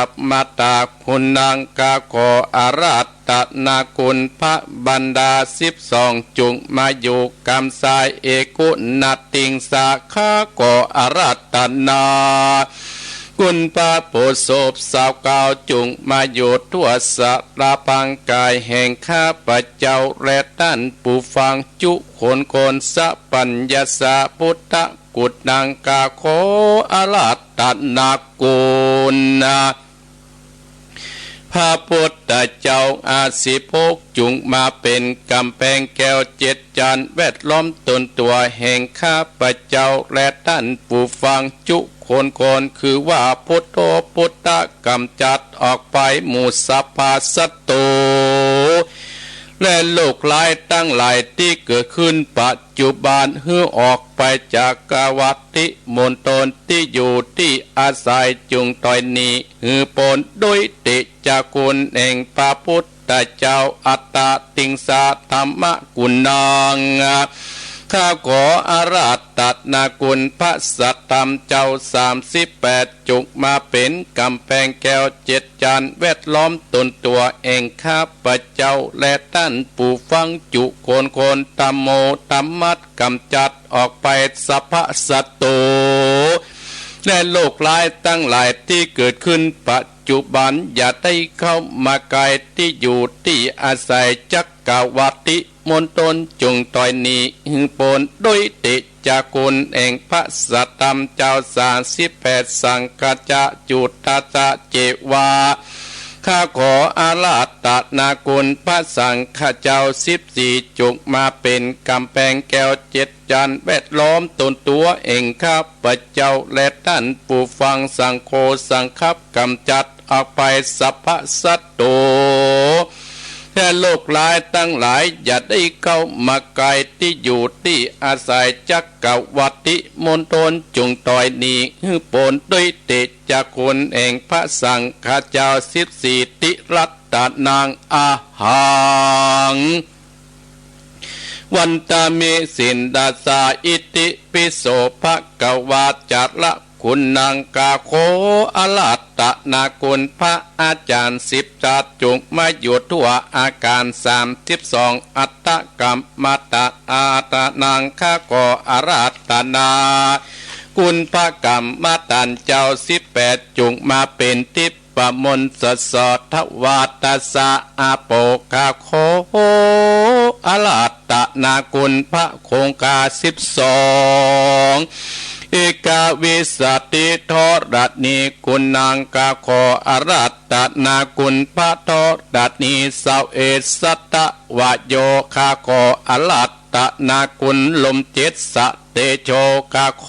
ขับมาตาคุณนางกาโกอาราตนากุลพระบรรดา12จุงมาอยู่กำสายเอกุนาติงสาขาโกอาราตนากุณพระโพศพสาวเก่าจุงมาอยู่ทั่วสระพังกายแห่งข้าพเจ้าและท่านผู้ฟังจุโคนสัปัญญาสาพุทธกุฎนางกาโคอาราตนากุลพระพุทธเจ้าอาศิโภคจุงมาเป็นกำแพงแก้ว7 จานแวดล้อมตนตัวแห่งข้าพเจ้าและท่านผู้ฟังจุโคนคือว่าพุทโธพุทธกำจัดออกไปหมู่สัพพสัตโตและโลกหลายตั้งหลายที่เกิดขึ้นปัจจุบันหื้อออกไปจากกวัติมณฑลที่อยู่ที่อาศัยจุงต่อยนี้หือปนโดยติจากคุณแห่งพระพุทธเจ้าอัตตติงสาธรรมกุณังข้าขออาราตนากุลพระสัตตรรมเจ้า38จุกมาเป็นกำแพงแก้ว7 จานแวดล้อมตนตัวเองข้าพเจ้าและท่านผู้ฟังจุโคนตัมโมตัมมัดกำจัดออกไปสัพพสัตโตและโลกหลายตั้งหลายที่เกิดขึ้นปัจจุบันอย่าได้เข้ามาไกลที่อยู่ที่อาศัยจักรวติมณฑลจงต่อยนี้หึงปนโดยติจากคุณแห่งพระสัตตรรมเจ้า38สังกัจจะจุตตาจะเจวาข้าขออาราตนากุลพระสังฆเจ้า14จุกมาเป็นกำแพงแก้ว7 จานแวดล้อมตนตัวเองข้าพเจ้าและท่านผู้ฟังสังโฆสังคับกำจัดออกไปสัพพสัตโตแต่โลกหลายตั้งหลายอย่าได้เข้ามาไกลที่อยู่ที่อาศัยจักรวัติมณฑลจงต่อยนี้หื้อปนด้วยเตจากคนแห่งพระสังฆเจ้า14ติรัตตนางอาหังวันตามิสินดาสาอิติปิโสภะกวาจาระคุณนางกาโคอาราตนากุลพระอาจารย์10 จาจุงมาอยู่ทั่วอาการ32อัตตกรรมมาตาอาตนางข้าโกอาราตนากุลพระกรรมมาตันเจ้า18จุงมาเป็นทิพปมนสสทวาตาสะอาโปกาโคอาราตนากุลพระคงคา12เอกาวิสติทรัตนีกุณนางกาโคอาราตนากุลพระทรัตนีสาวเอสัตตะวะโยคาโคอาราตนากุลลม7 สะเตโชคาโค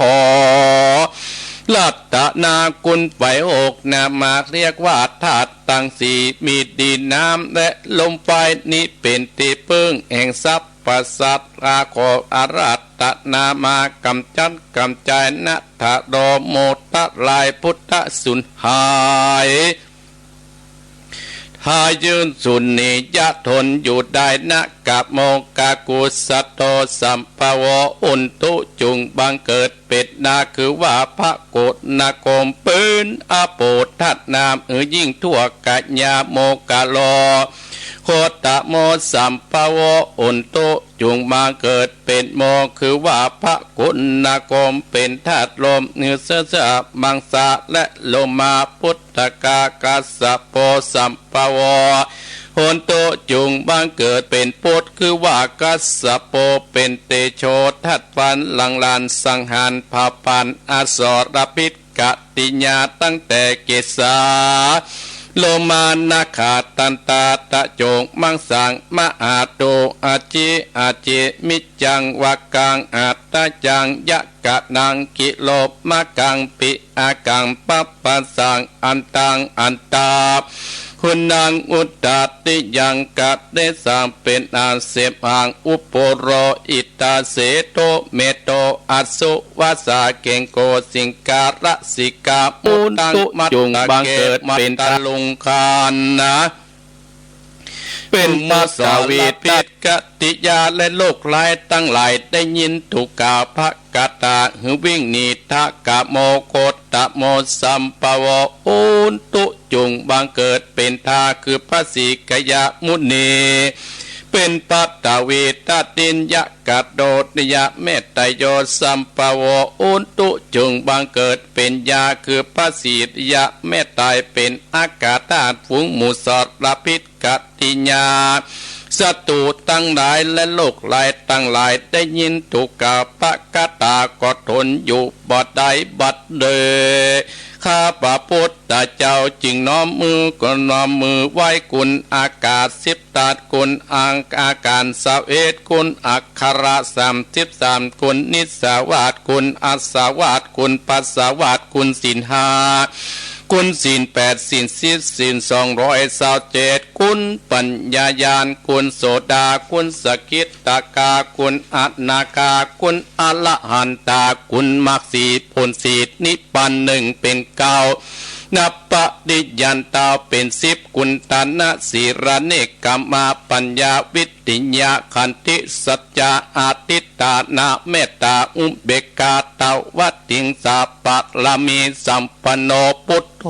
ลัตตนากุลไฟ6นามาเรียกว่าธาตุตั้ง4มีดินน้ำและลมไฟนี้เป็นที่พึ่งแห่งทรัพย์ประสัตราโคอาราตนามากำจัดกำจายนัทธโดโมตะลายพุทธสุนหายหายืนสุนนิยะทนอยู่ได้นะกับโมกากุสัตโตสัมภวะอุนตุจุงบังเกิดเป็ดนาคือว่าพระโกฏนาโกมปืนอาโปทัดนามยิ่งทั่วกัญญาโมกาโลโคตะโมสัมภวะอุนตุจุงมาเกิดเป็นโมคือว่าพระกุณนาโกมเป็นธาตุลมเนื้อเสื้อมังสะและโลมาพุทธกากาสะโพสัมภวะโหนโตจุงบังเกิดเป็นพุทธคือว่ากัสสะโปเป็นเตโชทัดปันลังลานสังหารภาปันอสรพิษกติญาตั้งแต่เกศาโลมานาขาตันตาตะโจงมังสังมะอาโตอาจิอาเจมิจังวากังอาตาจังยะกะนังกิโลมะกังปิอากังปัปปะสังอันตังอันตาคุณนางอุตตติยังกัดได้สร้างเป็นอาเสมหางอุปโรอิตาเสโตเมโตอัสุวาสาเกงโกสิงการะสิกามุตังมาจุงบังเกิดเป็นตะลุงคานนะ เป็นมาสาวีพิษกติยาและโลกหลายตั้งหลายได้ยินถูกกาพระกตาหือวิ่งหนีทะกะโมโคตะโมสัมปวะอุนตุจุงบังเกิดเป็นทาคือพระสีกยะมุนีเป็นปัตตาวีตตินยะกัดโดดยะเมตไตโยสัมปวะอุนตุจุงบังเกิดเป็นยาคือพระสียะเมตไตเป็นอากาศธาตุฝูงหมูสอดละพิษกติญาศัตรูตั้งหลายและโลกหลายตั้งหลายได้ยินถูกกาปะกตาก็ทนอยู่บ่ได้บัดเดข้าพระพุทธเจ้าจึงน้อมมือก็น้อมมือไหว้กุลอากาศ18กุลอังอาการ21กุลอักขระ33กุลนิสาวาสกุลอัสาวาสกุลปัสสาวาสกุลศีล5กุลศีล8ศีล10ศีล227กุลปัญญายานกุลโสดากุลสกิตตกากุลอนาคากุลอรหันตากุลมรรคสีผลสีนิพพาน1เป็น9นับปฏิยันตาเป็น10กุลตานะสีระเนกกรรมาปัญญาวิติญาขันติสัจจะอาติตานาเมตตาอุเบกขาตาวัตติงสาปะละมีสัมปันโนพุทโธ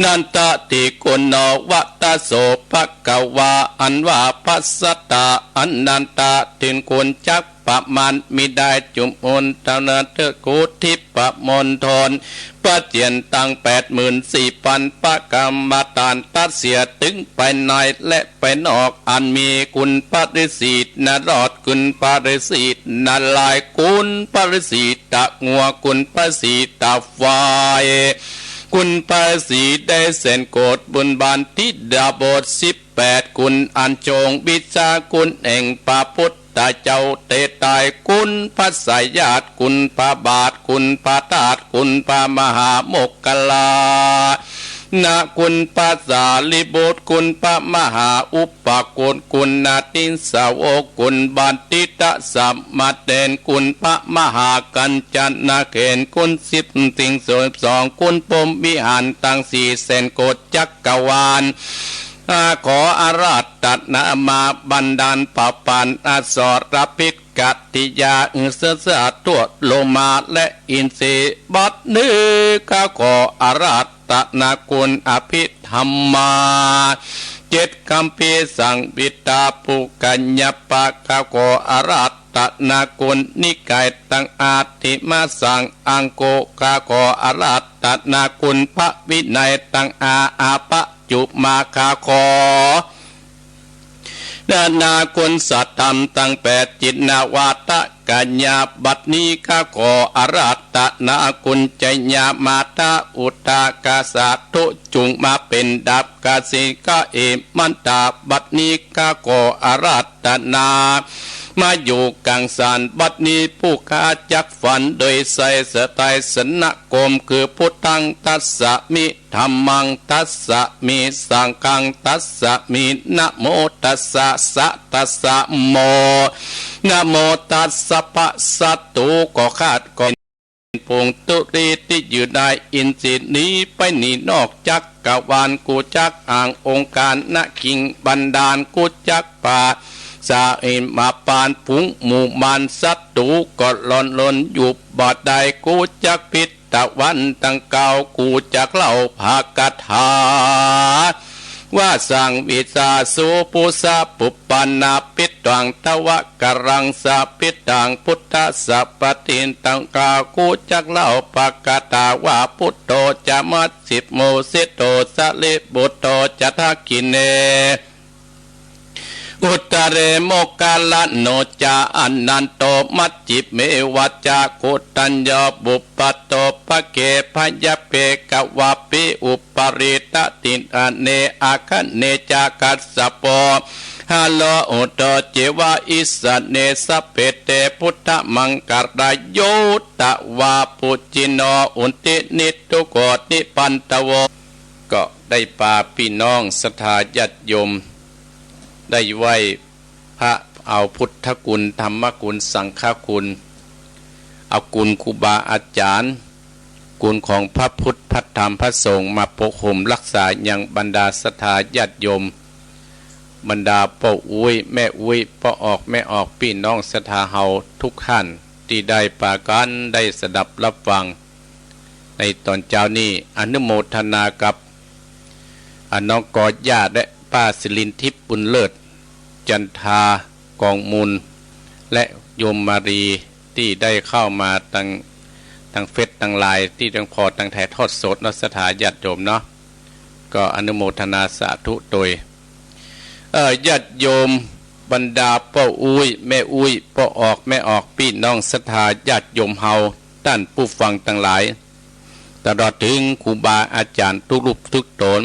นันตติกุณโนวัตโสภะกวาอันว่าปัสสตาอันนันตาถึงกุลจักปะมันมิได้จุมอุนตะเนเตกุทิปะมนทนปะเจียนตัง84,000ปะกรรมตานตัดเสียถึงไปในและไปนอกอันมีกุลปริสีตนรอดกุลปริสีตนลายกุลปริสีตะงัวกุลปริสีตะไฟกุลภาษีได้เส้นโกดบุญบานทิดาบท18กุลอันจงบิชากุลแห่งพระพุทธเจ้าเตตายกุลพระสายญาติกุลพระบาทกุลพระธาตุกุลพระมหาโมกขลานากุลภาษาลิบุตรกุลพระมหาอุปกุลกุลนาตินสาวกกุลบันติตะสัมมาเดนกุลพระมหากัญจนาเขนกุล10สิ่ง12กุลปมวิหารตั้ง4เส้นโกฏจักรวาลขออาราธนามาบันดาลปะปันอสรพิษกติยาเสือตัวโลมาและอินทรีบัดนี้ข้าขออาราธนาคุณอภิธรรมา7คัมภีร์สังบิตาปุกัญญปะข้าขออาราธนาคุณนิกายตังอาติมาสังอังโกข้าขออาราธนาคุณพระวินัยตังอาปะจุมาคาขอนานาคุณสัตธรรมตั้ง8จิตนาวาตะกัญญาบัดนี้ข้าขออาราธนาคุณใจญามาตาอุตากาสาทุจุงมาเป็นดับกาสิกาเอมันตาบัดนี้ข้าขออาราธนามาอยู่กลางสารบัดนี้ผู้ข้าจักฝันโดยใส่สไตยสนกรมคือพุทธังตัสสะมิธรรมังตัสสะมิสังฆังตัสสะมินะโมตัสสะสะตัสสะโมนะโมตัสสะปะสัตตุก็ขาดก่อนพงตุรีที่อยู่ได้อินทรีย์นี้ไปหนีนอกจักกวาลกูจักอ่างองค์การณกิงบันดาลกูจักป่าสาเอ็นมาปานผุงหมู่มานสัตตูก็หลนอยู่บอดใดกูจักพิษตะวันตั้งเก่ากูจักเล่าภากถาว่าสังวิสาสุปุสะปุปปันนาปิตังทวะกรังสะปิตังพุทธสัพปตินตังกากูจักเล่าภากตาว่าพุทโธจะมัดสิบโมสิโตสะลิบุตโตจะทักกินเนอุตเรโมกาลโนจาอนันโตมัจจิเมวัจจากุตัญญบุปปโตภเกพยเปกวาปิอุปริตตินอเนอาคเนจากัสสะโปฮัลโลอุตเจวะอิสเนสเปเตพุทธมังกรายโยตะวาปุจิโนอุนตินิทุโกติปันตโวก็ได้ปาพี่น้องศรัทธาญาติโยมได้ไหวพระเอาพุทธคุณธรรมคุณสังฆคุณเอาคุณครูบาอาจารย์ กุลของพระพุทธพระธรรมพระสงฆ์มาปกห่มรักษาอย่างบรรดาศรัทธาญาติโยมบรรดาพ่ออุ้ยแม่อุ้ยพ่อออกแม่ออกพี่น้องศรัทธาเฮาทุกท่านที่ได้ปากันได้สดับรับฟังในตอนเช้านี้อนุโมทนากับน้องกอญาติและป้าศิลินทิพย์บุญเลิศจันทากองมูลและโยมมารีที่ได้เข้ามาตั้งเฟซตั้งไลน์ที่ตั้งพอตั้งถ่ายทอดสดนักสถาญาติโยมเนาะก็อนุโมทนาสาธุโดยญาติโยมบรรดาพ่ออุ้ยแม่อุ้ยพ่อออกแม่ออกพี่น้องศรัทธาญาติโยมเฮาท่านผู้ฟังทั้งหลายตลอดถึงครูบาอาจารย์ทุกรูปทุกตน